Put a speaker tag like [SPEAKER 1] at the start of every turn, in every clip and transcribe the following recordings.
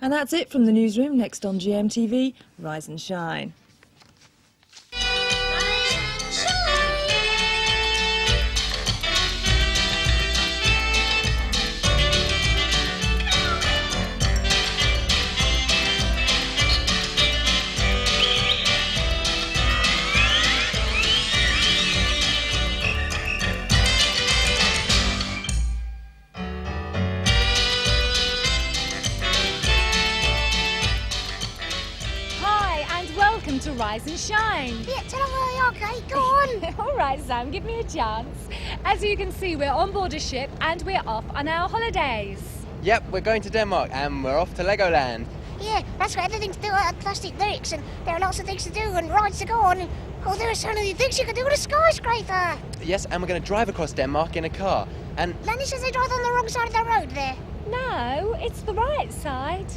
[SPEAKER 1] And that's it from the newsroom. Next on GMTV, Rise and Shine.
[SPEAKER 2] To Rise and Shine.
[SPEAKER 3] Yeah, tell them where you are, Kate. Go on.
[SPEAKER 2] All right, Sam, give me a chance. As you can see, we're on board a ship and we're off on our holidays.
[SPEAKER 4] Yep, we're going to Denmark and we're off to Legoland.
[SPEAKER 3] Yeah, that's got everything to do with plastic bricks, and there are lots of things to do and rides to go on. And, oh, there are so many things you can do with a skyscraper.
[SPEAKER 4] Yes, and we're going to drive across Denmark in a car. And
[SPEAKER 3] Lenny says they drive on the wrong side of the road there.
[SPEAKER 2] No, it's the right side.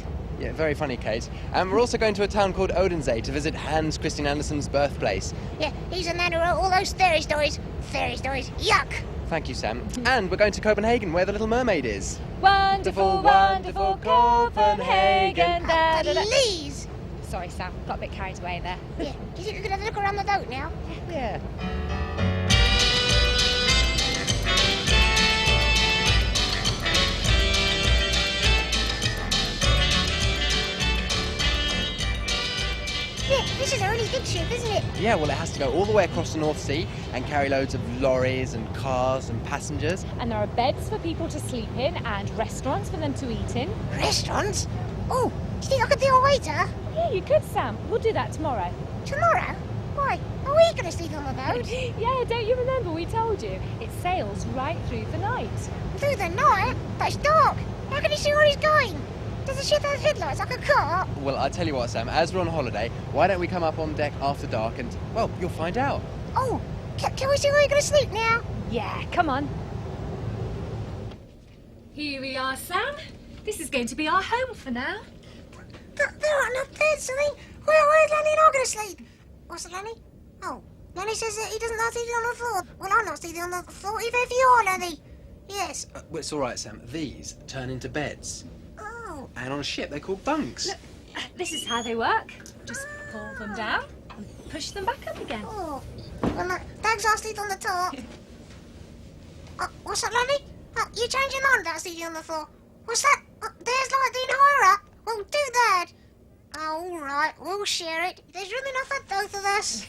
[SPEAKER 4] yeah, very funny, Kate. And we're also going to a town called Odense to visit Hans Christian Andersen's birthplace.
[SPEAKER 3] Yeah, he's the man who wrote all those fairy stories. Fairy stories, yuck!
[SPEAKER 4] Thank you, Sam. And we're going to Copenhagen, where the Little Mermaid is.
[SPEAKER 2] Wonderful, wonderful Copenhagen.
[SPEAKER 3] Please!
[SPEAKER 2] Sorry, Sam, got a bit carried away there.
[SPEAKER 3] Yeah, do you think we could have a look around the boat now?
[SPEAKER 4] Yeah.
[SPEAKER 3] Yeah, this is a really big ship, isn't it?
[SPEAKER 4] Yeah, well, it has to go all the way across the North Sea and carry loads of lorries and cars and passengers.
[SPEAKER 2] And there are beds for people to sleep in and restaurants for them to eat in.
[SPEAKER 3] Restaurants? Oh, do you think I could be a waiter?
[SPEAKER 2] Yeah, you could, Sam. We'll do that tomorrow.
[SPEAKER 3] Tomorrow? Why? Are we going to sleep on the boat?
[SPEAKER 2] Yeah, don't you remember we told you? It sails right through the night.
[SPEAKER 3] Through the night? But it's dark. How can you see where he's going? Does the ship have headlights like a car?
[SPEAKER 4] Well, I'll tell you what, Sam, as we're on holiday, why don't we come up on deck after dark and, well, you'll find out.
[SPEAKER 3] Oh, can we see where you're going to sleep now?
[SPEAKER 2] Yeah, come on. Here we are, Sam. This is going to be our home for now.
[SPEAKER 3] There aren't enough beds, I mean, where's Lenny and I going to sleep? What's it, Lenny? Oh, Lenny says that he doesn't like sleeping on the floor. Well, I'm not sleeping on the floor, even if you are, Lenny. Yes.
[SPEAKER 4] Well, it's all right, Sam. These turn into beds.
[SPEAKER 3] Oh.
[SPEAKER 4] And on a ship, they're called bunks.
[SPEAKER 2] Look, this is how they work. Just pull them down and push them back up again.
[SPEAKER 3] Oh. Well, thanks, I'll sleep on the top. What's that, Lenny? Oh, you changed your mind about sleeping on the floor. What's that? There's lightning higher up. Well, do that. Oh, all right, we'll share it. There's room enough for both of us.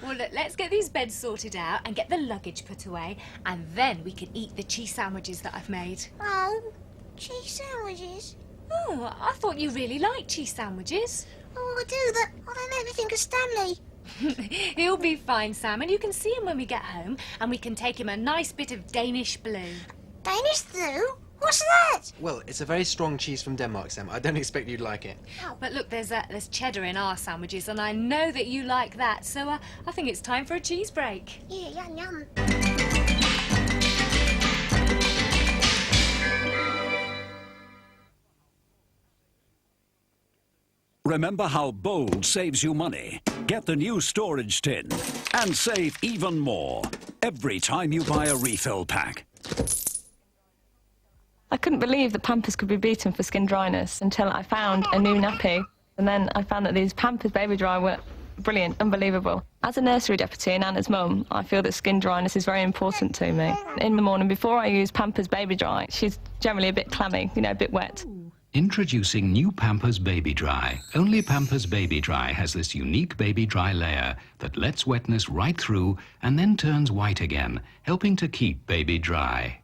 [SPEAKER 2] Well, look, let's get these beds sorted out and get the luggage put away, and then we can eat the cheese sandwiches that I've made.
[SPEAKER 3] Oh, cheese sandwiches?
[SPEAKER 2] Oh, I thought you really liked cheese sandwiches.
[SPEAKER 3] Oh, I do, that. Oh, they make me think of Stanley.
[SPEAKER 2] He'll be fine, Sam, and you can see him when we get home, and we can take him a nice bit of Danish blue.
[SPEAKER 3] Danish blue? What's that?
[SPEAKER 4] Well, it's a very strong cheese from Denmark, Sam. I don't expect you'd like it.
[SPEAKER 2] But look, there's cheddar in our sandwiches, and I know that you like that, so I think it's time for a cheese break.
[SPEAKER 3] Yeah, yum, yum.
[SPEAKER 5] Remember how Bold saves you money? Get the new storage tin and save even more every time you buy a refill pack.
[SPEAKER 6] I couldn't believe that Pampers could be beaten for skin dryness until I found a new nappy. And then I found that these Pampers Baby Dry were brilliant, unbelievable. As a nursery deputy and Anna's mum, I feel that skin dryness is very important to me. In the morning, before I use Pampers Baby Dry, she's generally a bit clammy, you know, a bit wet.
[SPEAKER 7] Introducing new Pampers Baby Dry. Only Pampers Baby Dry has this unique Baby Dry layer that lets wetness right through and then turns white again, helping to keep baby dry.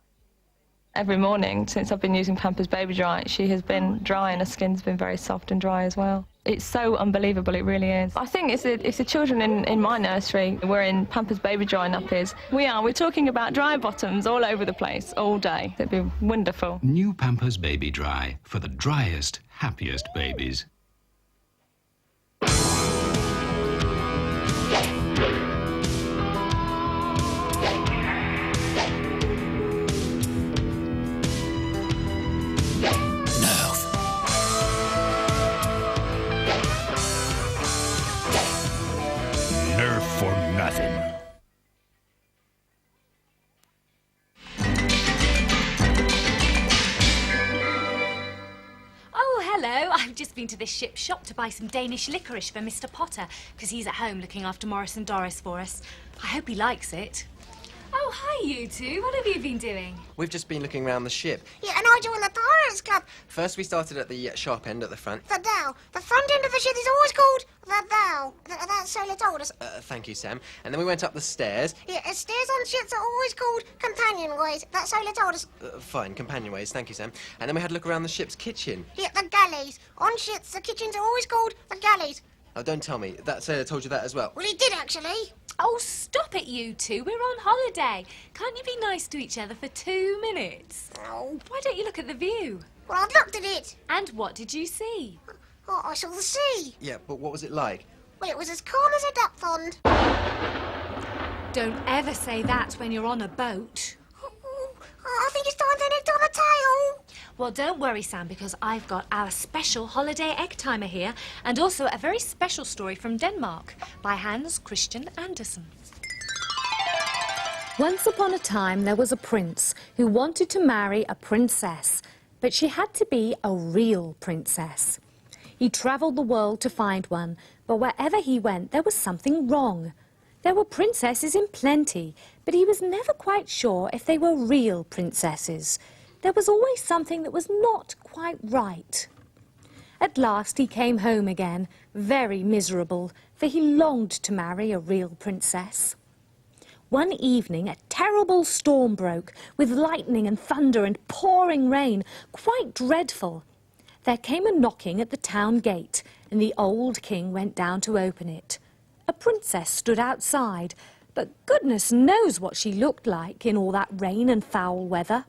[SPEAKER 6] Every morning, since I've been using Pampers Baby Dry, she has been dry and her skin's been very soft and dry as well. It's so unbelievable, it really is. I think it's the children in my nursery. We're in Pampers Baby Dry nappies. We're talking about dry bottoms all over the place, all day. It'd be wonderful.
[SPEAKER 7] New Pampers Baby Dry for the driest, happiest babies.
[SPEAKER 5] For nothing.
[SPEAKER 2] Oh, hello. I've just been to this ship shop to buy some Danish licorice for Mr. Potter, because he's at home looking after Morris and Doris for us. I hope he likes it. Oh, hi, you two. What have you been doing?
[SPEAKER 4] We've just been looking around the ship.
[SPEAKER 3] Yeah, and I joined the Pirates Club.
[SPEAKER 4] First, we started at the sharp end at the front.
[SPEAKER 3] The Dow. The front end of the ship is always called the Dow. That sailor told us.
[SPEAKER 4] Thank you, Sam. And then we went up the stairs.
[SPEAKER 3] Yeah, stairs on ships are always called companionways. That sailor told us.
[SPEAKER 4] Fine, companionways. Thank you, Sam. And then we had a look around the ship's kitchen.
[SPEAKER 3] Yeah, the galleys. On ships, the kitchens are always called the galleys.
[SPEAKER 4] Oh, don't tell me. That sailor told you that as well.
[SPEAKER 3] Well, he did, actually.
[SPEAKER 2] Oh, stop it, you two. We're on holiday. Can't you be nice to each other for 2 minutes?
[SPEAKER 3] Oh.
[SPEAKER 2] Why don't you look at the view?
[SPEAKER 3] Well, I've looked at it.
[SPEAKER 2] And what did you see?
[SPEAKER 3] Oh, I saw the sea.
[SPEAKER 4] Yeah, but what was it like?
[SPEAKER 3] Well, it was as calm as a duck pond.
[SPEAKER 2] Don't ever say that when you're on a boat.
[SPEAKER 3] I think it's time they nicked on a tail.
[SPEAKER 2] Well, don't worry, Sam, because I've got our special holiday egg timer here, and also a very special story from Denmark by Hans Christian Andersen.
[SPEAKER 8] Once upon a time, there was a prince who wanted to marry a princess, but she had to be a real princess. He travelled the world to find one, but wherever he went, there was something wrong. There were princesses in plenty, but he was never quite sure if they were real princesses. There was always something that was not quite right. At last he came home again, very miserable, for he longed to marry a real princess. One evening a terrible storm broke, with lightning and thunder and pouring rain, quite dreadful. There came a knocking at the town gate, and the old king went down to open it. A princess stood outside, but goodness knows what she looked like in all that rain and foul weather.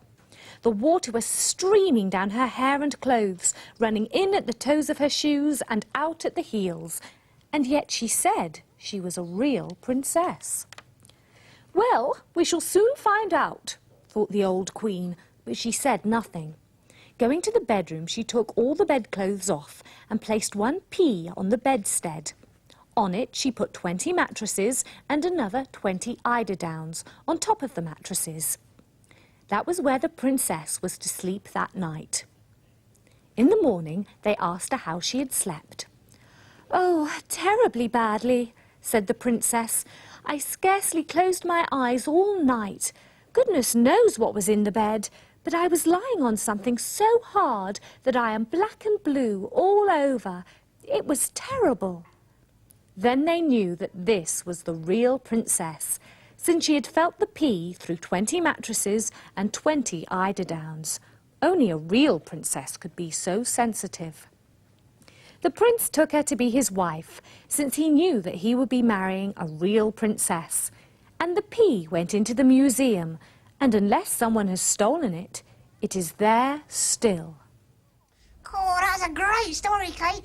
[SPEAKER 8] The water was streaming down her hair and clothes, running in at the toes of her shoes and out at the heels. And yet she said she was a real princess. Well, we shall soon find out, thought the old queen, but she said nothing. Going to the bedroom, she took all the bedclothes off and placed one pea on the bedstead. On it, she put 20 mattresses and another 20 eiderdowns on top of the mattresses. That was where the princess was to sleep that night. In the morning, they asked her how she had slept. "Oh, terribly badly," said the princess. "I scarcely closed my eyes all night. Goodness knows what was in the bed, but I was lying on something so hard that I am black and blue all over. It was terrible." Then they knew that this was the real princess, since she had felt the pea through 20 mattresses and 20 eiderdowns. Only a real princess could be so sensitive. The prince took her to be his wife, since he knew that he would be marrying a real princess. And the pea went into the museum, and unless someone has stolen it, it is there still.
[SPEAKER 3] Oh, that's a great story, Kate.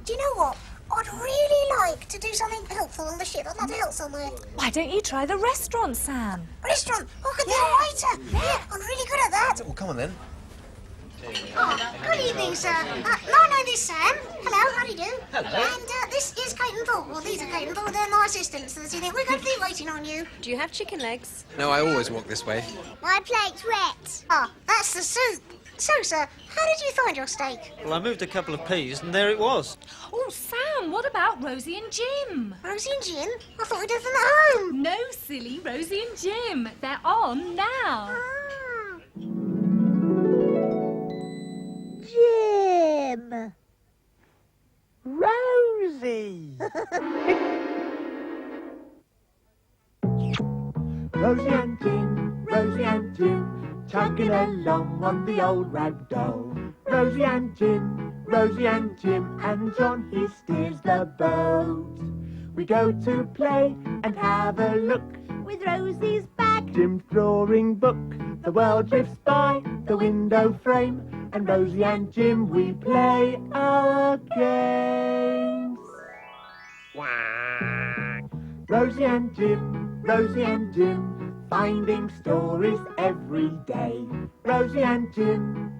[SPEAKER 3] Do you know what? I'd really like to do something helpful on the ship. I'd like to help somewhere.
[SPEAKER 1] Why don't you try the restaurant, Sam?
[SPEAKER 3] Restaurant? Oh, I could be a waiter. Yeah, I'm really good at that.
[SPEAKER 4] Well, come on then.
[SPEAKER 3] Oh, good evening, sir. My name is Sam. Hello, how do you do?
[SPEAKER 4] Hello.
[SPEAKER 3] And this is Kate and Paul. Well, these are Kate and Paul. They're my assistants. We're going to be waiting on you.
[SPEAKER 9] Do you have chicken legs?
[SPEAKER 4] No, I always walk this way.
[SPEAKER 3] My plate's wet. Oh, that's the soup. So, sir, how did you find your steak?
[SPEAKER 10] Well, I moved a couple of peas and there it was.
[SPEAKER 2] Oh, Sam, what about Rosie and Jim?
[SPEAKER 3] Rosie and Jim? I thought we did them at home.
[SPEAKER 2] No, silly, Rosie and Jim. They're on now.
[SPEAKER 3] Ah.
[SPEAKER 11] Jim! Rosie! Rosie and Jim, chugging along on the old rag doll. Rosie and Jim, and John, he steers the boat. We go to play and have a look
[SPEAKER 3] With Rosie's bag.
[SPEAKER 11] Jim's drawing book, the world drifts by the window frame, and Rosie and Jim, we play our games. Rosie and Jim, finding stories every day. Rosie and Jim,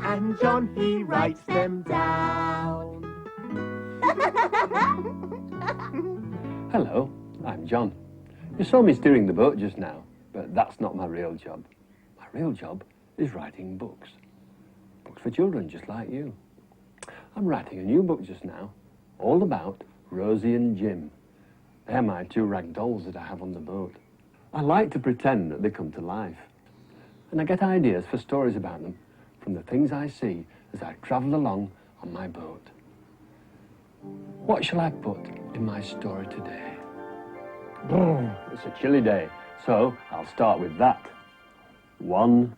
[SPEAKER 11] and John, he writes them down.
[SPEAKER 12] Hello, I'm John. You saw me steering the boat just now, but that's not my real job. My real job is writing books. Books for children just like you. I'm writing a new book just now, all about Rosie and Jim. They're my two rag dolls that I have on the boat. I like to pretend that they come to life. And I get ideas for stories about them from the things I see as I travel along on my boat. What shall I put in my story today? Oh, it's a chilly day, so I'll start with that. 1.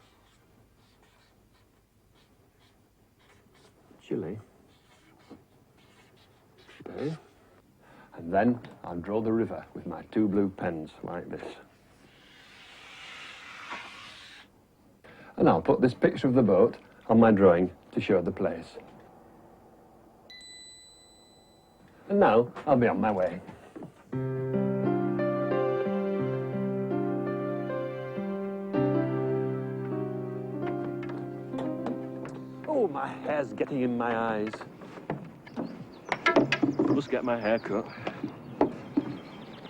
[SPEAKER 12] Chilly. 2. And then I'll draw the river with my 2 blue pens like this. And I'll put this picture of the boat on my drawing to show the place. And now I'll be on my way. Oh, my hair's getting in my eyes. I must get my hair cut.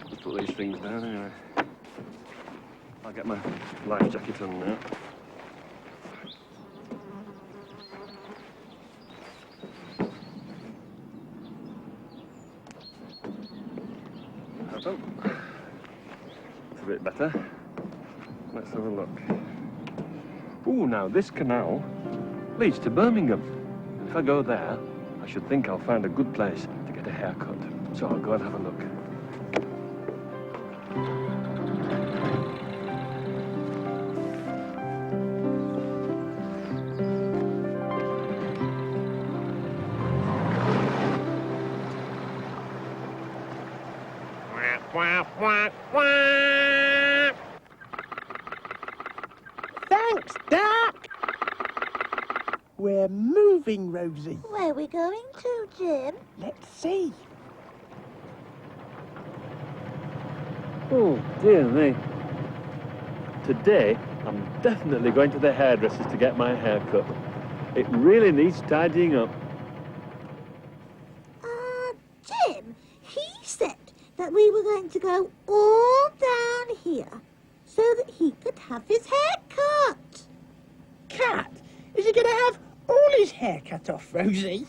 [SPEAKER 12] Let's put these things down anyway. I'll get my life jacket on now. Oh, it's a bit better. Let's have a look. Oh, now this canal leads to Birmingham. If I go there, I should think I'll find a good place to get a haircut. So I'll go and have a look.
[SPEAKER 9] Thanks, Doc. We're moving, Rosie.
[SPEAKER 3] Where are we going to, Jim?
[SPEAKER 9] Let's see.
[SPEAKER 12] Oh, dear me. Today, I'm definitely going to the hairdresser's to get my hair cut. It really needs tidying up.
[SPEAKER 3] Jim, he said that we were going to go all down here so that he could have his hair cut.
[SPEAKER 9] Cut? Is he going to have all his hair cut off, Rosie?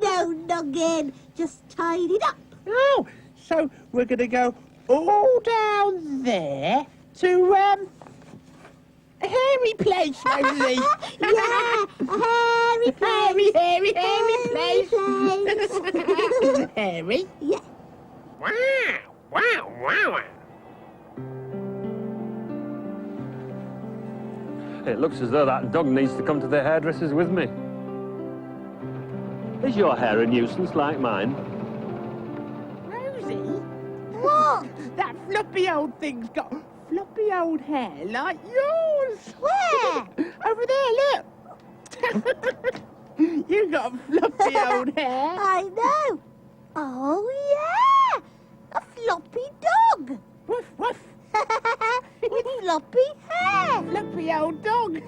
[SPEAKER 3] No, noggin. Just tied it up.
[SPEAKER 9] Oh, so we're going to go all down there to, a hairy place, Rosie.
[SPEAKER 3] Yeah, a hairy place.
[SPEAKER 9] Hairy place.
[SPEAKER 3] place.
[SPEAKER 9] Hairy?
[SPEAKER 3] Yeah.
[SPEAKER 9] Wow.
[SPEAKER 12] It looks as though that dog needs to come to the hairdresser's with me. Is your hair a nuisance like mine?
[SPEAKER 9] Rosie?
[SPEAKER 3] What?
[SPEAKER 9] That floppy old thing's got floppy old hair like yours.
[SPEAKER 3] Where?
[SPEAKER 9] Over there, look. You got floppy old hair.
[SPEAKER 3] I know. Oh, yeah. A floppy dog.
[SPEAKER 9] Woof, woof.
[SPEAKER 3] With floppy hair.
[SPEAKER 9] Floppy old dog.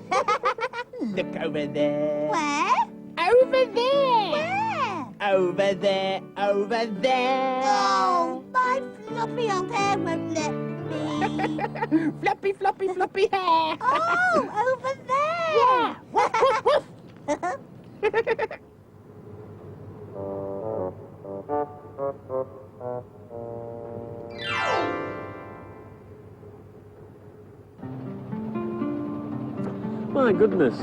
[SPEAKER 9] Look over there.
[SPEAKER 3] Where?
[SPEAKER 9] Over there.
[SPEAKER 3] Where?
[SPEAKER 9] Over there. Over there.
[SPEAKER 3] Oh, my floppy old hair won't let me.
[SPEAKER 9] Floppy hair.
[SPEAKER 3] Oh, over there.
[SPEAKER 9] Yeah. Woof, woof, woof.
[SPEAKER 12] My goodness,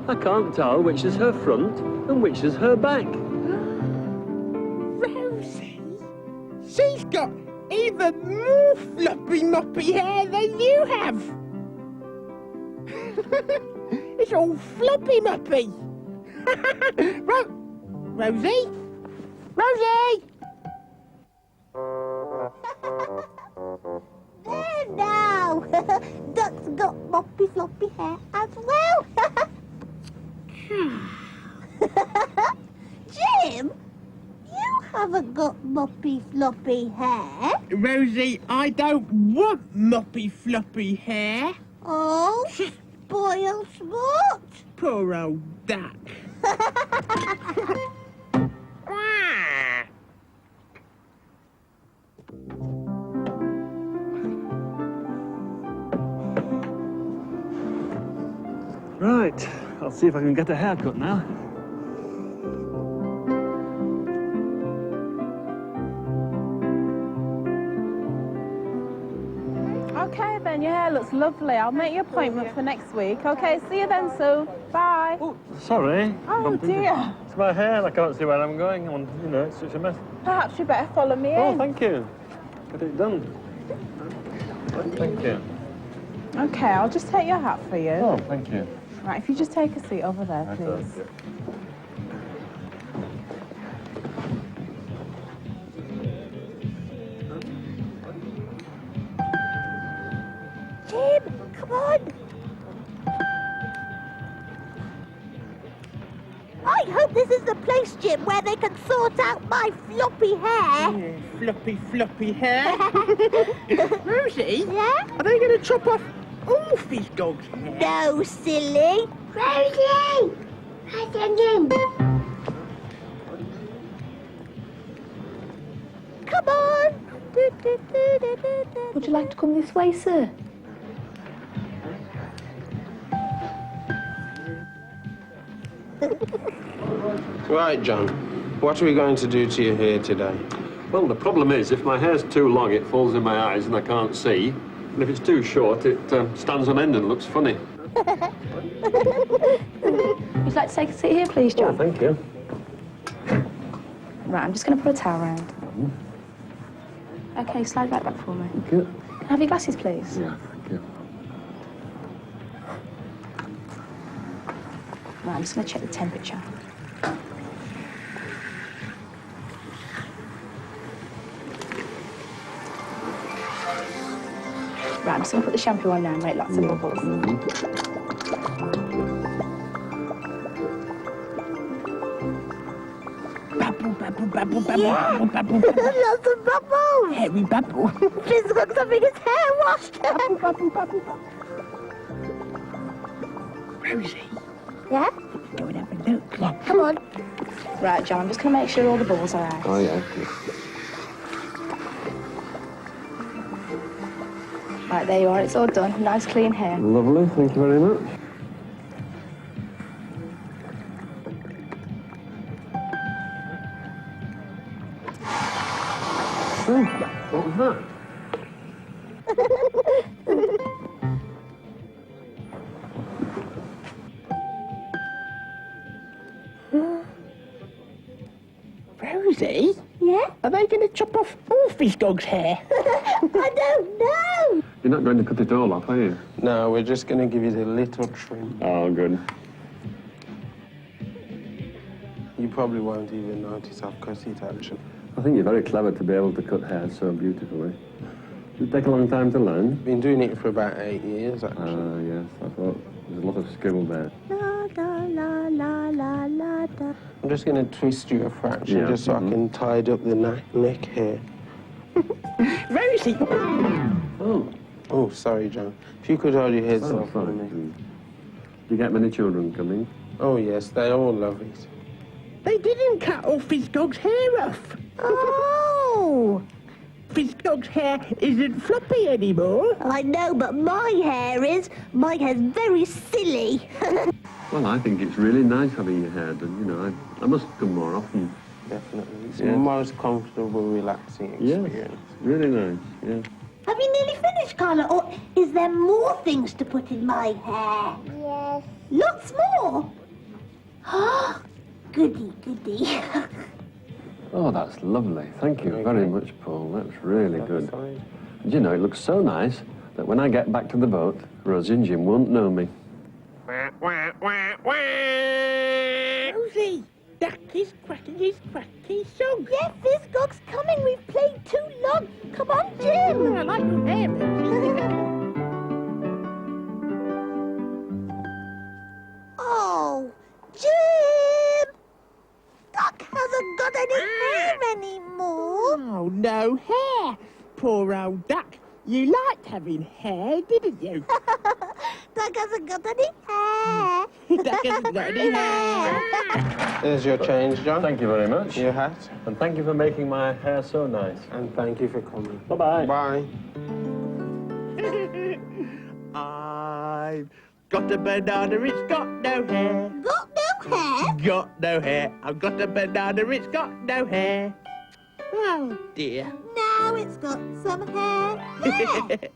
[SPEAKER 12] I can't tell which is her front and which is her back.
[SPEAKER 9] Rosie, she's got even more floppy moppy hair than you have. It's all floppy moppy. Rosie? Rosie!
[SPEAKER 3] There now. Duck's got moppy floppy hair as well. Jim, you haven't got moppy floppy hair.
[SPEAKER 9] Rosie, I don't want moppy floppy hair.
[SPEAKER 3] Oh, spoil sport.
[SPEAKER 9] Poor old duck.
[SPEAKER 12] Right, I'll see if I can get a haircut now.
[SPEAKER 13] then. Your hair looks lovely. I'll make your appointment for next week. Okay, see you then, Sue. Bye.
[SPEAKER 12] Oh, sorry.
[SPEAKER 13] Oh, dear.
[SPEAKER 12] It's my hair. I can't see where I'm going. You know, it's such a mess.
[SPEAKER 13] Perhaps you better follow me
[SPEAKER 12] Oh,
[SPEAKER 13] in.
[SPEAKER 12] thank you. Get it done. Thank you.
[SPEAKER 13] Okay, I'll just take your hat for you.
[SPEAKER 12] Oh, thank you.
[SPEAKER 13] Right, if you just take a seat over there,
[SPEAKER 12] Right,
[SPEAKER 13] please.
[SPEAKER 12] yeah.
[SPEAKER 3] Jim, come on. I hope this is the place, Jim, where they can sort out my floppy hair.
[SPEAKER 9] Floppy hair. Rosie?
[SPEAKER 3] Yeah?
[SPEAKER 9] Are they going to chop off all these dogs' hair?
[SPEAKER 3] No, silly. Rosie! Hi, Jim. Come on.
[SPEAKER 8] Would you like to come this way, sir?
[SPEAKER 14] Right, John. What are we going to do to your hair today?
[SPEAKER 12] Well, the problem is, if my hair's too long, it falls in my eyes and I can't see. And if it's too short, it stands on end and looks funny.
[SPEAKER 8] Would you like to take a seat here, please, John?
[SPEAKER 12] Oh, thank you.
[SPEAKER 8] Right, I'm just going to put a towel round. Okay, slide right back for me.
[SPEAKER 12] Thank you.
[SPEAKER 8] Can I have your glasses, please?
[SPEAKER 12] Yeah, thank you.
[SPEAKER 8] Right, I'm just going to check the temperature. Right, I'm just going to put the shampoo on now and make lots of bubbles.
[SPEAKER 9] Bubble,
[SPEAKER 3] Yeah.
[SPEAKER 9] bubble.
[SPEAKER 3] Lots of bubbles.
[SPEAKER 9] Hairy bubble.
[SPEAKER 3] Fizz looks having his hair washed.
[SPEAKER 9] Bubble. Rosie,
[SPEAKER 3] Yeah?
[SPEAKER 9] go and have a look.
[SPEAKER 3] Come on.
[SPEAKER 8] Right, John, I'm just going to make sure all the bubbles are out.
[SPEAKER 12] Oh, yeah.
[SPEAKER 8] Right, there you are. It's all done. Nice, clean hair.
[SPEAKER 12] Lovely, thank you very much. Oh, what was that?
[SPEAKER 9] Rosie?
[SPEAKER 3] Yeah?
[SPEAKER 9] Are they going to chop off all these dogs' hair?
[SPEAKER 3] I don't know.
[SPEAKER 12] You're not going to cut it all off, are you?
[SPEAKER 14] No, we're just going to give it a little trim.
[SPEAKER 12] Oh, good.
[SPEAKER 14] You probably won't even notice I've cut it, actually.
[SPEAKER 12] I think you're very clever to be able to cut hair so beautifully. Did it take a long time to learn?
[SPEAKER 14] Been doing it for about 8 years, actually.
[SPEAKER 12] Ah, yes, I thought there's a lot of skill there.
[SPEAKER 3] La, la, la, la, la, la, da.
[SPEAKER 14] I'm just going to twist you a fraction
[SPEAKER 12] Yeah,
[SPEAKER 14] just so I can tidy up the neck hair.
[SPEAKER 9] Rosie!
[SPEAKER 12] Oh.
[SPEAKER 14] Oh, sorry, John. If you could hold your head
[SPEAKER 12] Oh,
[SPEAKER 14] off for
[SPEAKER 12] sorry.
[SPEAKER 14] me.
[SPEAKER 12] Do you get many children coming?
[SPEAKER 14] Oh, yes, they all love it.
[SPEAKER 9] They didn't cut all his dog's hair off.
[SPEAKER 3] Oh!
[SPEAKER 9] His dog's hair isn't floppy anymore.
[SPEAKER 3] I know, but my hair is. My hair's very silly.
[SPEAKER 12] Well, I think it's really nice having your hair done. You know, I must come more often.
[SPEAKER 14] Definitely. It's
[SPEAKER 12] Yeah.
[SPEAKER 14] the most comfortable, relaxing experience.
[SPEAKER 12] Yes, really nice, yeah.
[SPEAKER 3] Have you nearly finished, Carla? Or is there more things to put in my hair? Yes. Lots more? Goody, goody.
[SPEAKER 12] Oh, that's lovely. Thank you very much, Paul. That's really good. And you know, it looks so nice that when I get back to the boat, Rosie and Jim won't know me.
[SPEAKER 9] Rosie, Duck is cracking his cracky song.
[SPEAKER 3] Yes, this dog's coming. We've played too long. Come on, Jim.
[SPEAKER 9] I like your hair, Rosie.
[SPEAKER 3] Oh, Jim! Duck hasn't got any hair anymore.
[SPEAKER 9] Oh, no hair. Poor old Duck. You liked having hair, didn't you?
[SPEAKER 3] Duck hasn't got any hair.
[SPEAKER 9] Duck hasn't got any hair.
[SPEAKER 14] There's your change, John.
[SPEAKER 12] Thank you very much.
[SPEAKER 14] Your hat.
[SPEAKER 12] And thank you for making my hair so nice.
[SPEAKER 14] And thank you for coming.
[SPEAKER 12] Bye-bye.
[SPEAKER 14] Bye.
[SPEAKER 9] I've got a banana, it's got no hair.
[SPEAKER 3] Got no hair?
[SPEAKER 9] Got no hair. I've got a banana, it's got no hair. Oh, dear.
[SPEAKER 3] Now it's got some hair. There.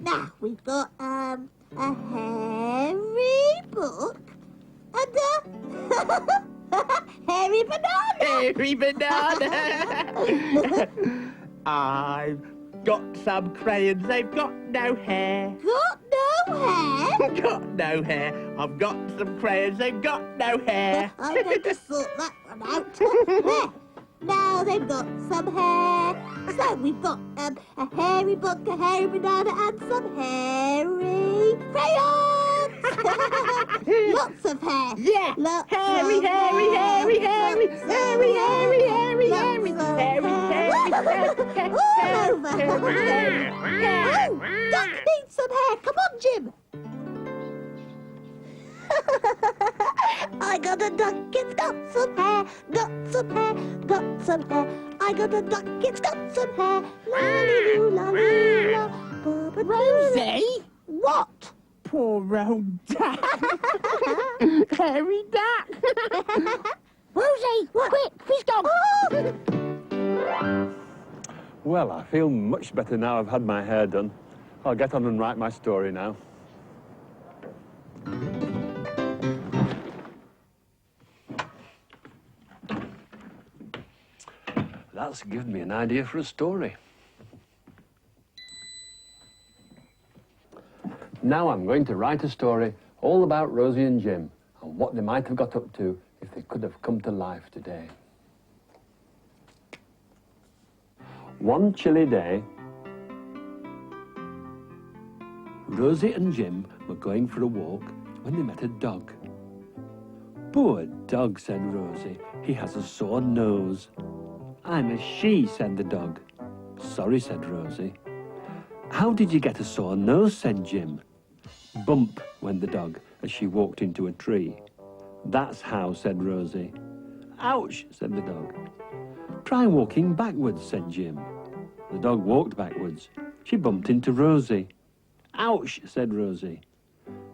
[SPEAKER 3] Now, we've got, a hairy book and a hairy banana.
[SPEAKER 9] Hairy banana. I've got some crayons, they've got no hair.
[SPEAKER 3] Got no hair?
[SPEAKER 9] Got no hair. I've got some crayons, they've got no hair.
[SPEAKER 3] I'm going to sort that one out. There. Now they've got some hair. So we've got a hairy book, a hairy banana, and some hairy crayons. Lots of hair.
[SPEAKER 9] Yeah.
[SPEAKER 3] Lots
[SPEAKER 9] Hairy,
[SPEAKER 3] of
[SPEAKER 9] hairy,
[SPEAKER 3] hair.
[SPEAKER 9] hairy, hairy, hairy, hairy, hairy, hairy,
[SPEAKER 3] Lots of
[SPEAKER 9] hairy,
[SPEAKER 3] hair.
[SPEAKER 9] hairy,
[SPEAKER 3] All over. Oh, duck needs some hair. Come on, Jim. I got a duck, it's got some hair, got some hair, got some hair. I got a duck, it's got some hair. La-li-loo, la-li-la.
[SPEAKER 9] Rosie?
[SPEAKER 3] What?
[SPEAKER 9] Poor old duck. Hairy duck.
[SPEAKER 3] Rosie, quick, fish dog.
[SPEAKER 12] Well, I feel much better now I've had my hair done. I'll get on and write my story now. That's given me an idea for a story. Now I'm going to write a story all about Rosie and Jim and what they might have got up to if they could have come to life today. One chilly day, Rosie and Jim were going for a walk when they met a dog. Poor dog, said Rosie. He has a sore nose. I'm a she, said the dog. Sorry, said Rosie. How did you get a sore nose, said Jim. Bump, went the dog as she walked into a tree. That's how, said Rosie. Ouch, said the dog. Try walking backwards, said Jim. The dog walked backwards. She bumped into Rosie. Ouch, said Rosie.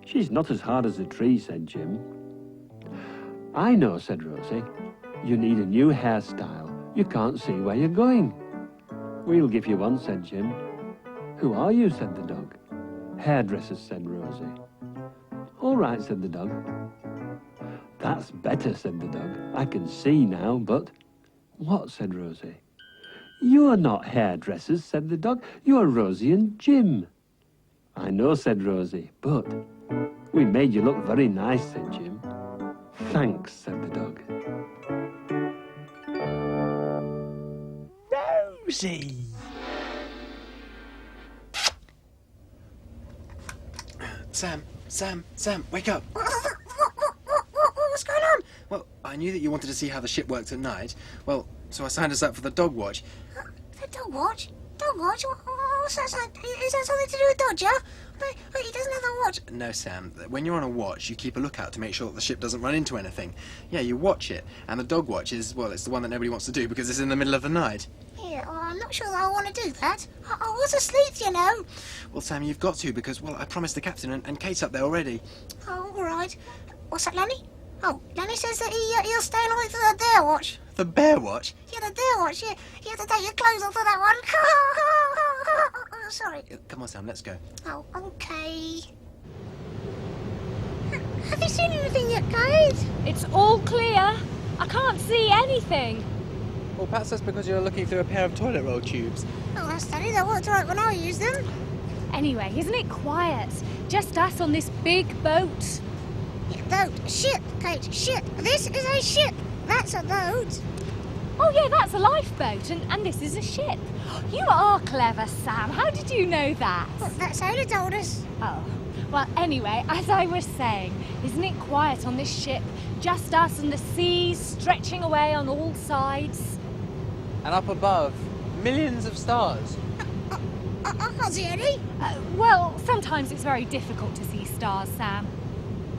[SPEAKER 12] She's not as hard as a tree, said Jim. I know, said Rosie. You need a new hairstyle. You can't see where you're going. We'll give you one, said Jim. Who are you, said the dog. Hairdresser, said Rosie. All right, said the dog. That's better, said the dog. I can see now, but... What, said Rosie. You're not hairdressers, said the dog. You're Rosie and Jim. I know, said Rosie, but... We made you look very nice, said Jim. Thanks, said the dog.
[SPEAKER 9] Rosie!
[SPEAKER 4] Sam, wake up!
[SPEAKER 3] What's going on?
[SPEAKER 4] Well, I knew that you wanted to see how the ship works at night. Well, so I signed us up for the dog watch.
[SPEAKER 3] The dog watch? Dog watch? What's that? Is that something to do with Dodger? He doesn't have a watch.
[SPEAKER 4] No, Sam. When you're on a watch, you keep a lookout to make sure that the ship doesn't run into anything. Yeah, you watch it. And the dog watch is, well, it's the one that nobody wants to do because it's in the middle of the night.
[SPEAKER 3] Yeah, well, I'm not sure that I want to do that. I was asleep, you know.
[SPEAKER 4] Well, Sam, you've got to because, well, I promised the captain and Kate's up there already.
[SPEAKER 3] Oh, all right. What's that, Lanny? Oh, Lanny says that he'll stay on away for the Dare Watch.
[SPEAKER 4] The Bear Watch?
[SPEAKER 3] Yeah, the Dare Watch, yeah. You have to take your clothes off for that one. Oh, sorry.
[SPEAKER 4] Come on, Sam, let's go.
[SPEAKER 3] Oh, okay. Have you seen anything yet, Kate?
[SPEAKER 2] It's all clear. I can't see anything.
[SPEAKER 4] Well, perhaps that's because you're looking through a pair of toilet roll tubes.
[SPEAKER 3] Oh, that's funny. That worked right when I used them.
[SPEAKER 2] Anyway, isn't it quiet? Just us on this big boat.
[SPEAKER 3] Yeah, boat. Ship, Kate. Ship. This is a ship. That's a boat.
[SPEAKER 2] Oh, yeah, that's a lifeboat, and this is a ship. You are clever, Sam. How did you know that?
[SPEAKER 3] Well, that's how they told us.
[SPEAKER 2] Oh. Well, anyway, as I was saying, isn't it quiet on this ship? Just us and the seas stretching away on all sides.
[SPEAKER 4] And up above, millions of stars.
[SPEAKER 3] I can't see any.
[SPEAKER 2] Well, sometimes it's very difficult to see stars, Sam.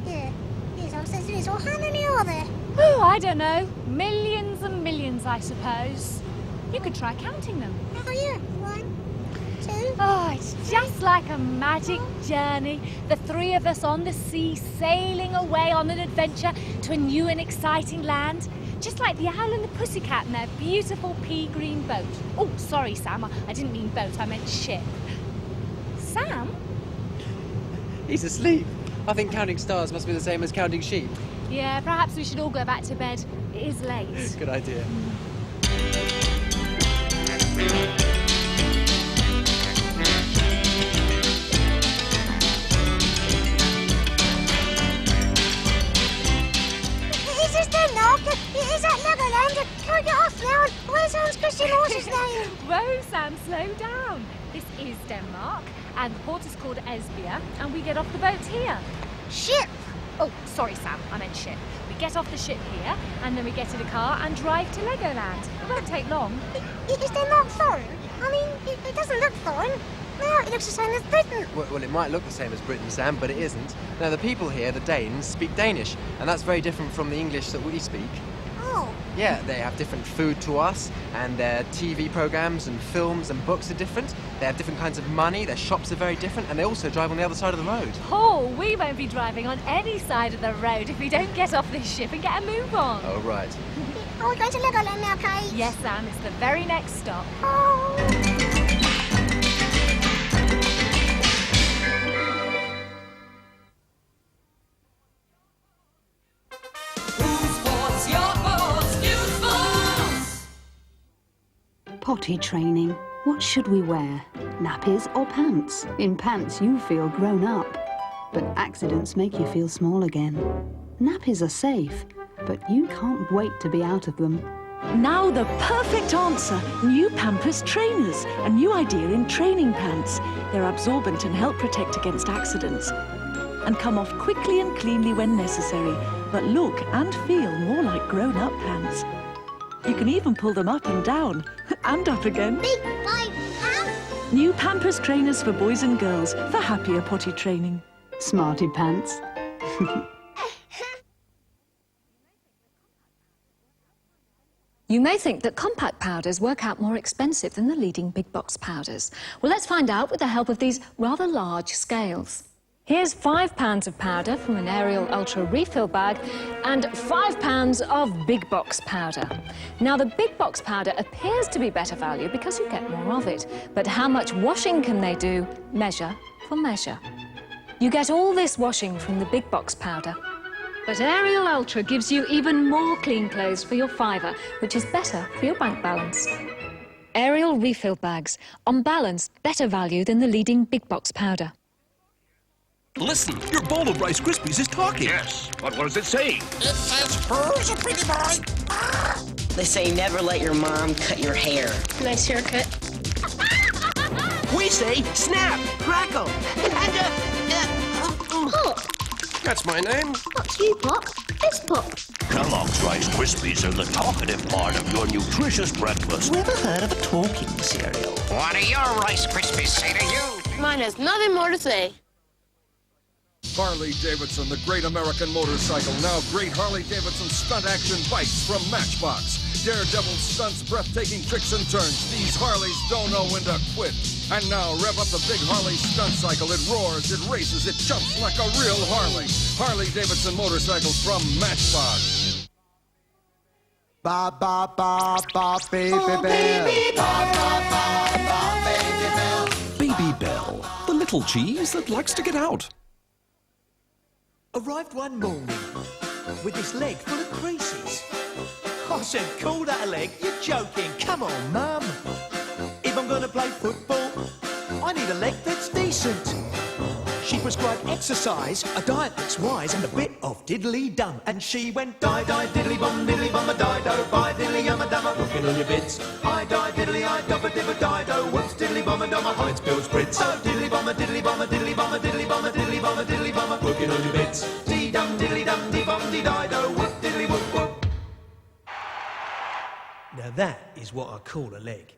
[SPEAKER 3] Yeah. Yes, I was thinking this. Well, how many are there?
[SPEAKER 2] Oh, I don't know. Millions and millions, I suppose. You could try counting them.
[SPEAKER 3] Oh, yeah. 1, 2.
[SPEAKER 2] Oh, it's just like a magic journey. The three of us on the sea, sailing away on an adventure to a new and exciting land. Just like the owl and the pussycat in their beautiful pea green boat. Oh, sorry, Sam. I didn't mean boat. I meant ship. Sam?
[SPEAKER 4] He's asleep. I think counting stars must be the same as counting sheep.
[SPEAKER 2] Yeah, perhaps we should all go back to bed. It is late.
[SPEAKER 4] Good idea.
[SPEAKER 3] Is this Denmark? Is that Legoland? Can we get off now? Where's Hans Christian Horse's name?
[SPEAKER 2] Whoa, Sam, slow down. This is Denmark, and the port is called Esbjerg, and we get off the boat here.
[SPEAKER 3] Ship?
[SPEAKER 2] Oh, sorry, Sam, I meant ship. We get off the ship here, and then we get in a car and drive to Legoland. It won't take long.
[SPEAKER 3] Is Denmark foreign? I mean, it doesn't look foreign. No, it looks the same as Britain.
[SPEAKER 4] Well, it might look the same as Britain, Sam, but it isn't. Now, the people here, the Danes, speak Danish, and that's very different from the English that we speak.
[SPEAKER 3] Oh.
[SPEAKER 4] Yeah, they have different food to us, and their TV programs and films and books are different. They have different kinds of money, their shops are very different, and they also drive on the other side of the road.
[SPEAKER 2] Oh, we won't be driving on any side of the road if we don't get off this ship and get a move on.
[SPEAKER 4] Oh, right.
[SPEAKER 3] Are we going to Legoland now, Kate?
[SPEAKER 2] Yes, Sam, it's the very next stop.
[SPEAKER 3] Oh.
[SPEAKER 15] Potty training. What should we wear? Nappies or pants? In pants you feel grown up, but accidents make you feel small again. Nappies are safe, but you can't wait to be out of them.
[SPEAKER 16] Now the perfect answer. New Pampers trainers. A new idea in training pants. They're absorbent and help protect against accidents. And come off quickly and cleanly when necessary, but look and feel more like grown-up pants. You can even pull them up and down, and up again.
[SPEAKER 3] Big boy pants.
[SPEAKER 16] New Pampers trainers for boys and girls for happier potty training.
[SPEAKER 15] Smarty pants.
[SPEAKER 8] You may think that compact powders work out more expensive than the leading big box powders. Well, let's find out with the help of these rather large scales. Here's 5 pounds of powder from an Ariel Ultra refill bag and 5 pounds of big box powder. Now, the big box powder appears to be better value because you get more of it. But how much washing can they do? Measure for measure. You get all this washing from the big box powder. But Ariel Ultra gives you even more clean clothes for your £5, which is better for your bank balance. Ariel refill bags, on balance, better value than the leading big box powder.
[SPEAKER 17] Listen, your bowl of Rice Krispies is talking.
[SPEAKER 18] Yes, but what does it say?
[SPEAKER 3] It says, who's a pretty boy?
[SPEAKER 19] They say never let your mom cut your hair.
[SPEAKER 3] Nice haircut.
[SPEAKER 17] We say snap, crackle, and
[SPEAKER 3] Pop.
[SPEAKER 14] That's my name.
[SPEAKER 3] What's you, Pop? This Pop.
[SPEAKER 18] Kellogg's Rice Krispies are the talkative part of your nutritious breakfast.
[SPEAKER 19] Never heard of a talking cereal.
[SPEAKER 18] What do your Rice Krispies say to you?
[SPEAKER 3] Mine has nothing more to say.
[SPEAKER 20] Harley-Davidson, the great American motorcycle. Now great Harley-Davidson stunt action bikes from Matchbox. Daredevil stunts, breathtaking tricks and turns. These Harleys don't know when to quit. And now rev up the big Harley stunt cycle. It roars, it races, it jumps like a real Harley. Harley-Davidson motorcycles from Matchbox.
[SPEAKER 21] Ba ba ba ba baby bell. Baby bell.
[SPEAKER 17] Baby Bell, the little cheese that likes to get out.
[SPEAKER 22] Arrived one morning with this leg full of creases. I said, call that a leg? You're joking. Come on, Mum. If I'm going to play football, I need a leg that's decent. She prescribed exercise, a diet that's wise, and a bit of diddly-dum. And she went, diddly-bum, a dido, bye diddly-yum-a-dum, looking on your bits. I die diddly, I dubba-dibba-dido, whoops, diddly-bum-a-dum, heights, bills, grits. Oh, diddly-bum, a diddly-bum, a diddly-bum, a diddly-bum, a diddly-bum, a diddly-bum, looking on your bits. Dee-dum, diddly-dum, dee-bum, dee-dido, whoop, diddly-whoop-whoop. Now that is what I call a leg.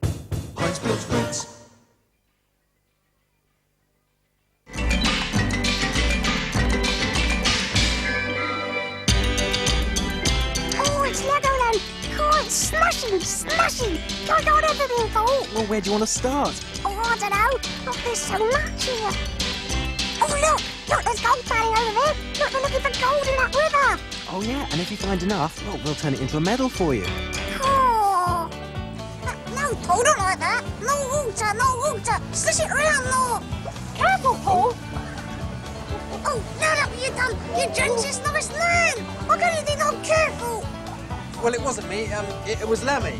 [SPEAKER 22] Heights, bills, grits.
[SPEAKER 3] It's Legoland! Oh, it's smashing! Like I've ever been told.
[SPEAKER 4] Well, where do you want to start?
[SPEAKER 3] Oh, I don't know. Oh, there's so much here. Oh, look, there's gold panning over there. Look, they're looking for gold in that river.
[SPEAKER 4] Oh, yeah, and if you find enough, well, we'll turn it into a medal for you.
[SPEAKER 3] Oh, no, don't like that. No water. Swish it around, no.
[SPEAKER 8] Careful, Paul.
[SPEAKER 3] Oh, no, look what you've done. You drenched this nice lamb. Why can't you be not careful?
[SPEAKER 4] Well, it wasn't me. It was Lammy.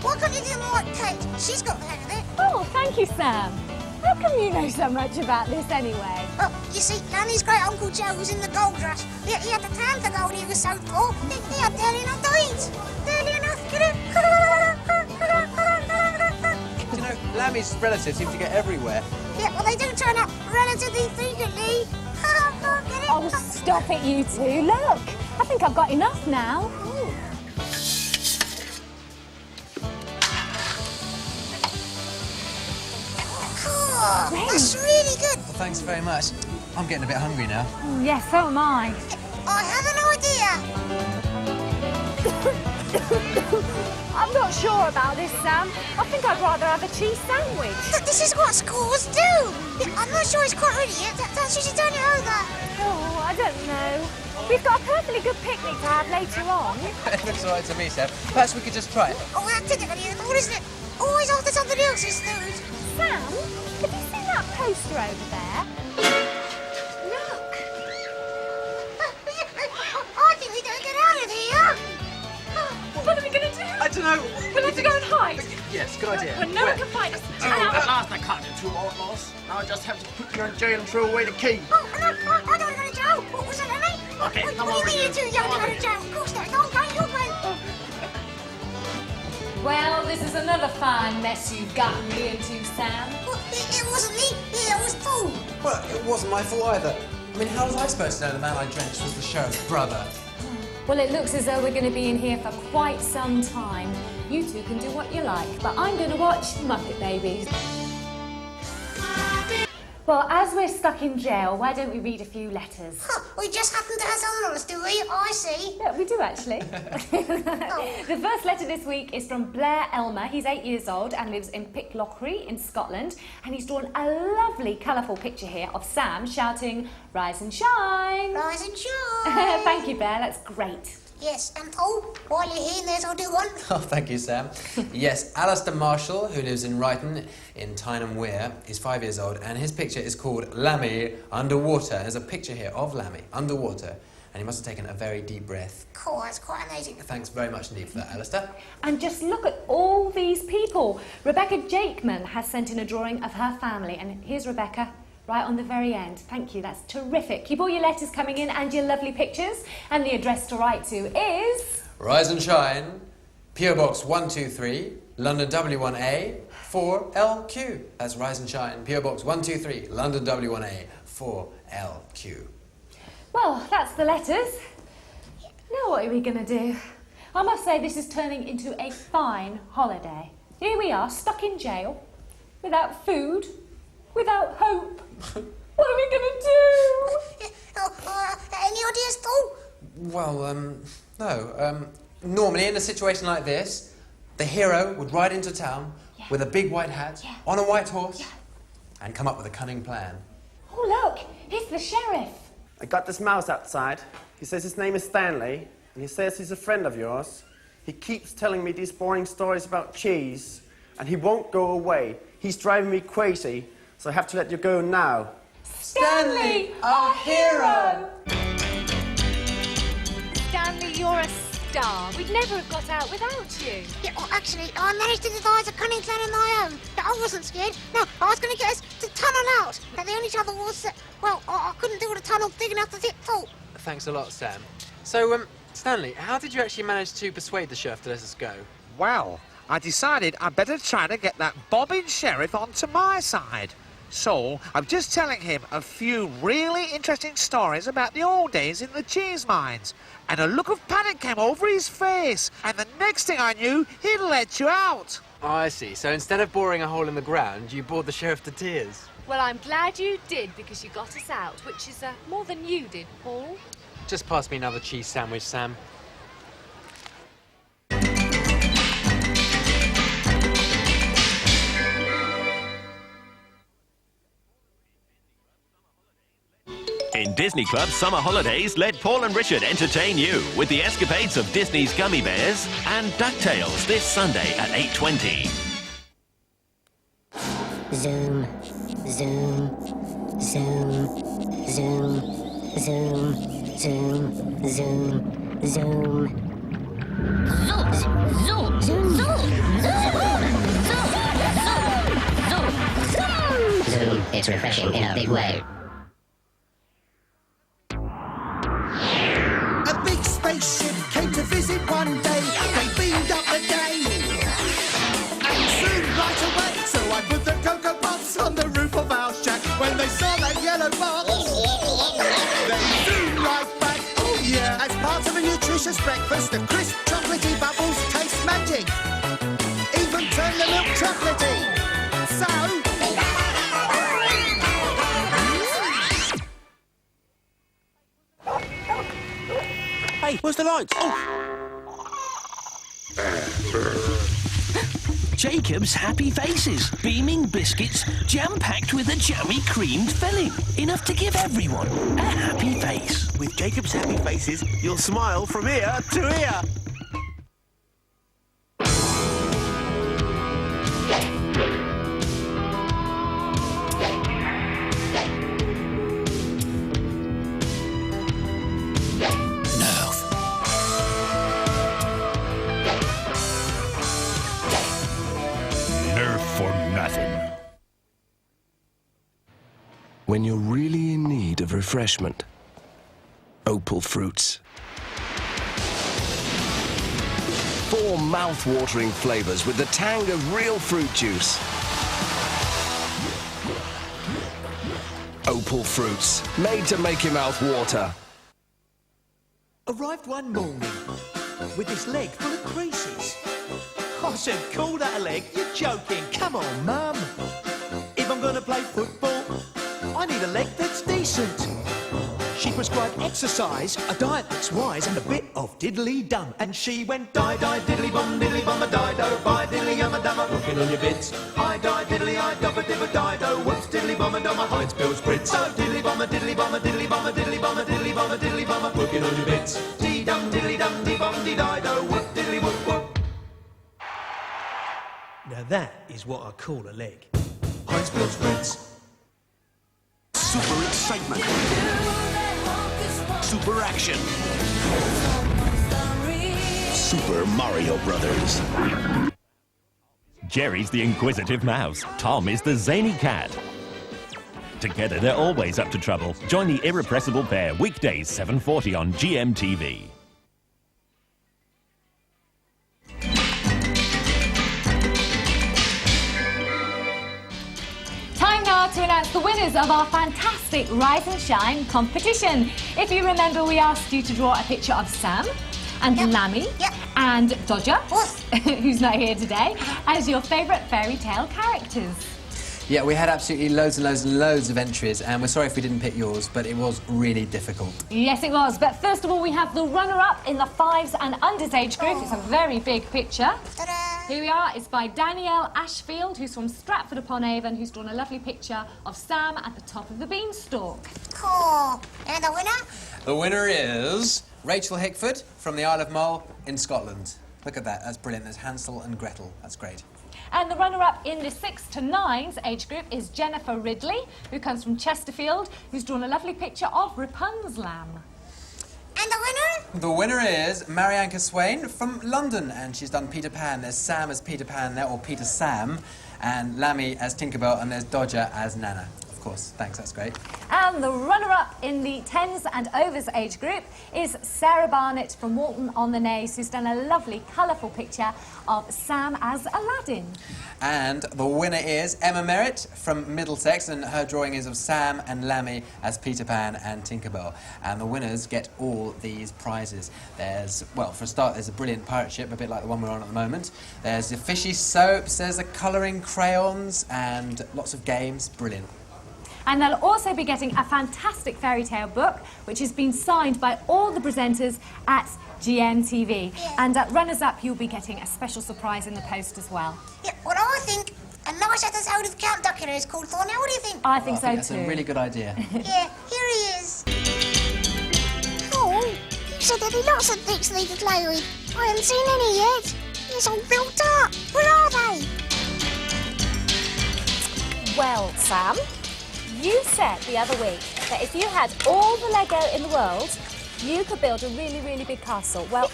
[SPEAKER 3] Why can't you do like Kate? She's got the hang of it.
[SPEAKER 8] Oh, thank you, Sam. How come you know so much about this anyway?
[SPEAKER 3] Oh, you see, Lanny's great Uncle Joe was in the gold rush. He had the tan for gold he was so poor. He had barely enough to eat. Barely enough, get it?
[SPEAKER 4] You know, Lammy's relatives seem to get everywhere.
[SPEAKER 3] Yeah, well, they do turn up relatively frequently. Get it?
[SPEAKER 8] Oh, stop it, you two. Look, I think I've got enough now.
[SPEAKER 3] Oh, that's really good.
[SPEAKER 4] Well, thanks very much. I'm getting a bit hungry now.
[SPEAKER 8] Yes, so am I.
[SPEAKER 3] I have an idea.
[SPEAKER 8] I'm not sure about this, Sam. I think I'd rather have a cheese sandwich.
[SPEAKER 3] This is what schools do. I'm not sure it's quite ready yet. Don't you turn it over?
[SPEAKER 8] Oh, I don't know. We've got a perfectly good picnic to have later on.
[SPEAKER 4] It looks all right to me, Sam. Perhaps we could just try it.
[SPEAKER 3] Oh, that's typically the thought, isn't it? Always after somebody else's food.
[SPEAKER 8] Sam, have you seen that poster over there?
[SPEAKER 3] Look. I think we better get out of here.
[SPEAKER 2] What are we going to do?
[SPEAKER 4] I don't know.
[SPEAKER 2] We'll have to go and hide.
[SPEAKER 4] Yes, good idea.
[SPEAKER 2] Well, no one can find us.
[SPEAKER 9] At last I can't do two outlaws. Now I just have to put you in jail and throw away the key.
[SPEAKER 3] Oh, no, I don't want to go to jail. What was it, Lenny?
[SPEAKER 9] Okay, come
[SPEAKER 3] on.
[SPEAKER 9] over
[SPEAKER 3] What do you
[SPEAKER 9] here.
[SPEAKER 3] do? You don't go to jail. Of course not. Don't go. You're going.
[SPEAKER 2] Well, this is another fine mess you've gotten me into, Sam.
[SPEAKER 3] Well, it wasn't me. It was Paul.
[SPEAKER 4] Well, it wasn't my fault either. I mean, how was I supposed to know the man I drenched was the sheriff's brother?
[SPEAKER 8] Well, it looks as though we're going to be in here for quite some time. You two can do what you like, but I'm going to watch Muppet Babies. Well, as we're stuck in jail, why don't we read a few letters?
[SPEAKER 3] We just happen to have some on us, do we? I see.
[SPEAKER 8] Yeah, we do actually. The first letter this week is from Blair Elmer. He's 8 years old and lives in Pitlochry in Scotland. And he's drawn a lovely, colourful picture here of Sam shouting, "Rise and shine!"
[SPEAKER 3] Rise and shine!
[SPEAKER 8] Thank you, Blair. That's great.
[SPEAKER 3] Yes, and Paul, while you're here, there's I'll do one.
[SPEAKER 4] Oh, thank you, Sam. Yes, Alistair Marshall, who lives in Ryton in Tyneham Weir, is 5 years old, and his picture is called Lammy Underwater. There's a picture here of Lammy underwater, and he must have taken a very deep breath.
[SPEAKER 3] Cool, that's quite amazing.
[SPEAKER 4] Thanks very much indeed for that, Alistair.
[SPEAKER 8] And just look at all these people. Rebecca Jakeman has sent in a drawing of her family, and here's Rebecca. Right on the very end. Thank you, that's terrific. Keep all your letters coming in and your lovely pictures. And the address to write to is...
[SPEAKER 4] Rise and Shine, P.O. Box 123, London W1A, 4LQ. That's Rise and Shine, P.O. Box 123, London W1A, 4LQ.
[SPEAKER 8] Well, that's the letters. Now what are we going to do? I must say this is turning into a fine holiday. Here we are, stuck in jail, without food, without hope. What are we going to do?
[SPEAKER 3] Any ideas, Paul?
[SPEAKER 4] Well, no. Normally, in a situation like this, the hero would ride into town with a big white hat, on a white horse, and come up with a cunning plan.
[SPEAKER 8] Oh, look, it's the sheriff.
[SPEAKER 9] I got this mouse outside. He says his name is Stanley, and he says he's a friend of yours. He keeps telling me these boring stories about cheese, and he won't go away. He's driving me crazy, so I have to let you go now.
[SPEAKER 8] Stanley, our hero!
[SPEAKER 2] Stanley, you're a star. We'd never have got out without you.
[SPEAKER 3] Yeah, well, actually, I managed to devise a cunning plan of my own. But I wasn't scared. No, I was going to get us to tunnel out. And the only trouble was that, well, I couldn't do the tunnel big enough to fit Paul.
[SPEAKER 4] Thanks a lot, Sam. So, Stanley, how did you actually manage to persuade the sheriff to let us go?
[SPEAKER 6] Well, I decided I'd better try to get that bobbing sheriff onto my side. So, I'm just telling him a few really interesting stories about the old days in the cheese mines. And a look of panic came over his face. And the next thing I knew, he'd let you out.
[SPEAKER 4] Oh, I see. So instead of boring a hole in the ground, you bored the sheriff to tears.
[SPEAKER 2] Well, I'm glad you did, because you got us out, which is more than you did, Paul.
[SPEAKER 4] Just pass me another cheese sandwich, Sam.
[SPEAKER 18] In Disney Club Summer Holidays, let Paul and Richard entertain you with the escapades of Disney's Gummy Bears and DuckTales this Sunday at 8:20.
[SPEAKER 3] Zoom, zoom, zoom, zoom, zoom, zoom, zoom, zoom. Zoom, zoom, zoom, zoom. It's refreshing in a big way.
[SPEAKER 11] A big spaceship came to visit one day. They beamed up the day and zoomed right away. So I put the Cocoa Puffs on the roof of our shack. When they saw that yellow box, they zoomed right back. Oh yeah! As part of a nutritious breakfast, the crisp chocolatey bubbles taste magic. Even turn the milk chocolatey. So.
[SPEAKER 22] Hey, where's the lights? Oh.
[SPEAKER 17] Jacob's Happy Faces. Beaming biscuits, jam-packed with a jammy creamed filling. Enough to give everyone a happy face.
[SPEAKER 22] With Jacob's Happy Faces, you'll smile from ear to ear.
[SPEAKER 5] When you're really in need of refreshment, Opal Fruits. 4 mouth-watering flavors with the tang of real fruit juice. Opal Fruits, made to make your mouth water.
[SPEAKER 22] Arrived one morning with this leg full of creases. I said, call that a leg? You're joking. Come on, Mum. If I'm going to play football, I need a leg that's decent. She prescribed exercise, a diet that's wise, and a bit of diddly-dum. And she went diddly-bum, a dido, bye diddly-yum-a-dum-a, working on your bits. I diddly-I-dubba-dibba-dido, whoops diddly-bum-a-dum-a, Heinz Bill Spritz. Oh, diddly-bum-a, diddly-bum-a, diddly-bum-a, diddly-bum-a, diddly-bum-a, diddly-bum-a, working on your bits. Dee-dum, diddly-dum, dee-bum-dee-dido, whoop diddly-whoop-whoop. Now that is what I call a leg. Heinz Bill Spritz.
[SPEAKER 7] Super excitement. Super action. Super Mario Brothers.
[SPEAKER 18] Jerry's the inquisitive mouse. Tom is the zany cat. Together, they're always up to trouble. Join the irrepressible pair weekdays 7:40 on GMTV.
[SPEAKER 8] Time now to announce the winners of our fantastic Rise and Shine competition. If you remember, we asked you to draw a picture of Sam and Lammy and Dodger, who's not here today, as your favourite fairy tale characters.
[SPEAKER 4] Yeah, we had absolutely loads and loads and loads of entries, and we're sorry if we didn't pick yours, but it was really difficult.
[SPEAKER 8] Yes, it was. But first of all, we have the runner-up in the 5s and unders age group. It's a very big picture. Here we are. It's by Danielle Ashfield, who's from Stratford-upon-Avon, who's drawn a lovely picture of Sam at the top of the beanstalk.
[SPEAKER 3] Cool. And the winner?
[SPEAKER 4] The winner is Rachel Hickford from the Isle of Mull in Scotland. Look at that. That's brilliant. There's Hansel and Gretel. That's great.
[SPEAKER 8] And the runner-up in the 6 to 9s age group is Jennifer Ridley, who comes from Chesterfield, who's drawn a lovely picture of Rapunzel.
[SPEAKER 3] And the winner?
[SPEAKER 4] The winner is Marianne Swain from London, and she's done Peter Pan. There's Sam as Peter Pan there, or Peter Sam, and Lammy as Tinkerbell, and there's Dodger as Nana. Of course, thanks, that's great.
[SPEAKER 8] And the runner-up in the 10s and overs age group is Sarah Barnett from Walton-on-the-Naze, who's done a lovely, colourful picture of Sam as Aladdin.
[SPEAKER 4] And the winner is Emma Merritt from Middlesex, and her drawing is of Sam and Lammy as Peter Pan and Tinkerbell. And the winners get all these prizes. There's, well, for a start, there's a brilliant pirate ship, a bit like the one we're on at the moment. There's the fishy soaps, there's the colouring crayons, and lots of games. Brilliant.
[SPEAKER 8] And they'll also be getting a fantastic fairy tale book, which has been signed by all the presenters at GMTV. Yeah. And at runners-up, you'll be getting a special surprise in the post as well.
[SPEAKER 3] Yeah, well, I think a nice episode of Count Duckula is called Thorny. What do you think?
[SPEAKER 8] I think so,
[SPEAKER 4] that's
[SPEAKER 8] too.
[SPEAKER 4] That's a really good idea.
[SPEAKER 3] Yeah, here he is. Oh, you said there'd be lots of things for me to play with. I haven't seen any yet. It's all built up. Where are they?
[SPEAKER 8] Well, Sam, You said the other week that if you had all the Lego in the world, you could build a really, really big castle. Well,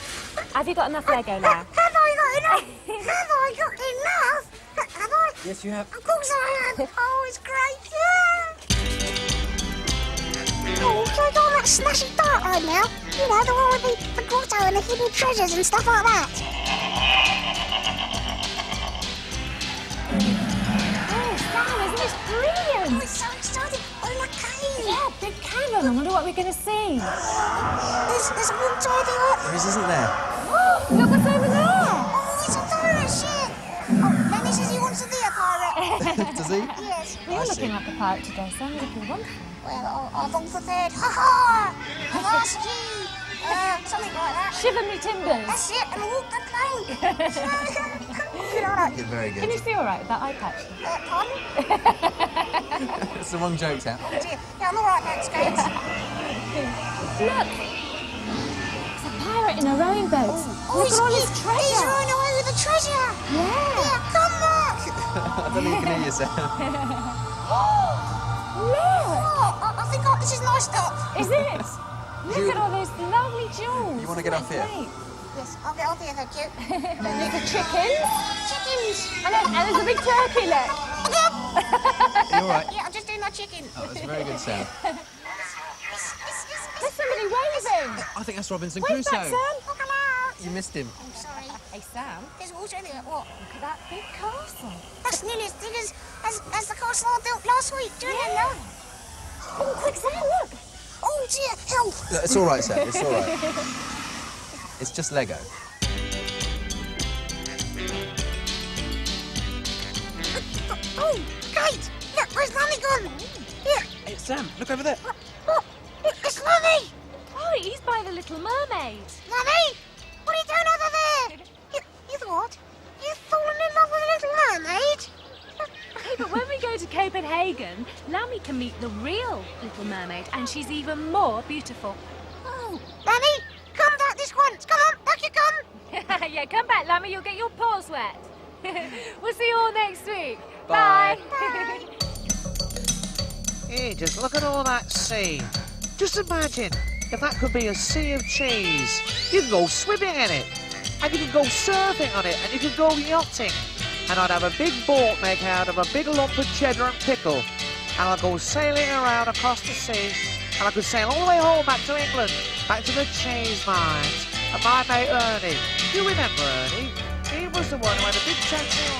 [SPEAKER 8] have you got enough Lego now?
[SPEAKER 3] Have I got enough? Have I got enough? Have I?
[SPEAKER 4] Yes, you have.
[SPEAKER 3] Of course I have. Oh, it's great. Yeah. Oh, take all that smashy dark home now. You know, the one with the grotto and the hidden treasures and stuff like that.
[SPEAKER 8] Oh, Sam, isn't this brilliant?
[SPEAKER 3] Oh, it's so exciting. Oh, look, cave.
[SPEAKER 8] Yeah, big cave. I wonder what we're going to see.
[SPEAKER 3] There's a wood tidy up.
[SPEAKER 4] There isn't there?
[SPEAKER 8] Oh, look what's over there.
[SPEAKER 3] Oh, it's a pirate ship. Oh, Lenny says he wants to be a pirate.
[SPEAKER 4] Does he?
[SPEAKER 3] Yes.
[SPEAKER 8] You're looking like a pirate today, Sam. You're looking wonderful.
[SPEAKER 3] Well, I've all prepared. Ha-ha! I've asked you. Something like that.
[SPEAKER 8] Shiver me timbers.
[SPEAKER 3] That's it, and walk the plank. You know that?
[SPEAKER 4] You're very good.
[SPEAKER 8] Can you see all right with that eye patch?
[SPEAKER 3] Pardon?
[SPEAKER 4] It's the wrong joke, Sam.
[SPEAKER 3] Oh dear. Yeah, I'm all right, thanks, guys.
[SPEAKER 8] Look! It's a pirate in a rowing boat.
[SPEAKER 3] Oh,
[SPEAKER 8] Look at all his treasure.
[SPEAKER 3] He's rowing away with the treasure.
[SPEAKER 8] Yeah.
[SPEAKER 3] Yeah, come back.
[SPEAKER 4] I don't think you can hear you, Sam.
[SPEAKER 8] Look!
[SPEAKER 3] Oh, I think this is my stuff.
[SPEAKER 8] Is it? Look at all those lovely jewels.
[SPEAKER 4] You want to get off here?
[SPEAKER 8] Great.
[SPEAKER 3] Yes, I'll get off here, thank you.
[SPEAKER 8] There's the chickens.
[SPEAKER 3] Chickens.
[SPEAKER 8] And there's a big turkey, look.
[SPEAKER 4] You all right?
[SPEAKER 3] Yeah, I'm just doing my chicken.
[SPEAKER 4] Oh, that's very good, Sam.
[SPEAKER 8] There's somebody waving.
[SPEAKER 4] I think that's Robinson
[SPEAKER 8] Wave
[SPEAKER 4] Crusoe.
[SPEAKER 8] back, Sam.
[SPEAKER 3] Look out.
[SPEAKER 4] You missed him.
[SPEAKER 3] I'm sorry.
[SPEAKER 8] Hey, Sam.
[SPEAKER 3] There's water in it. What?
[SPEAKER 8] Look at that big castle.
[SPEAKER 3] That's nearly as big as the castle I built last week. Do you know?
[SPEAKER 8] Oh, quick, Sam, look.
[SPEAKER 3] Oh dear, help!
[SPEAKER 4] It's all right, Sam. It's all right. It's just Lego.
[SPEAKER 3] Oh, Kate! Look, where's Mummy gone? Here.
[SPEAKER 4] Hey, Sam, look over there.
[SPEAKER 3] What? It's Mummy!
[SPEAKER 8] Oh, he's by the Little Mermaid.
[SPEAKER 3] Mummy! What are you doing over there? You thought? You've fallen in love with a Little Mermaid?
[SPEAKER 8] Hey, but when we go to Copenhagen, Lammy can meet the real Little Mermaid, and she's even more beautiful.
[SPEAKER 3] Oh, Lammy, come back this once. Come on, back you come.
[SPEAKER 8] Yeah, come back, Lammy. You'll get your paws wet. We'll see you all next week.
[SPEAKER 4] Bye.
[SPEAKER 8] Bye.
[SPEAKER 6] Hey, just look at all that sea. Just imagine if that could be a sea of cheese. You could go swimming in it, and you could go surfing on it, and you could go yachting. And I'd have a big boat made out of a big lump of cheddar and pickle. And I'd go sailing around across the sea. And I could sail all the way home back to England, back to the cheese mines. And my mate Ernie, you remember Ernie? He was the one who had a big tattoo